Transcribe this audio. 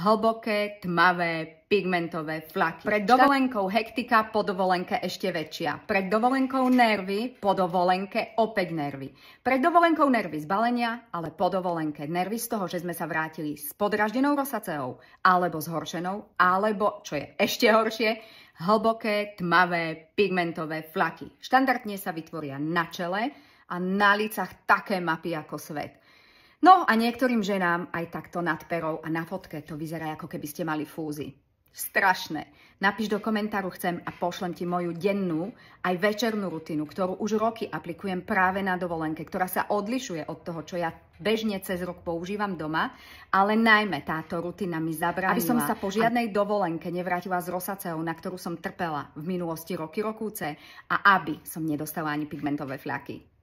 hlboké, tmavé, pigmentové flaky. Pred dovolenkou hektika, po dovolenke ešte väčšia. Pred dovolenkou nervy, po dovolenke opäť nervy. Pred dovolenkou nervy z balenia, ale po dovolenke nervy z toho, že sme sa vrátili s podraždenou rosaceou, alebo zhoršenou, alebo, čo je ešte horšie, hlboké, tmavé, pigmentové flaky. Štandardne sa vytvoria na čele a na lícach také mapy ako svet. No a niektorým ženám aj takto nad perou a na fotke to vyzerá, ako keby ste mali fúzy. Strašné. Napíš do komentáru chcem a pošlem ti moju dennú aj večernú rutinu, ktorú už roky aplikujem práve na dovolenke, ktorá sa odlišuje od toho, čo ja bežne cez rok používam doma, ale najmä táto rutina mi zabránila, aby som sa po žiadnej dovolenke nevrátila s rosaceou, na ktorú som trpela v minulosti roky rokúce, a aby som nedostala ani pigmentové fľaky.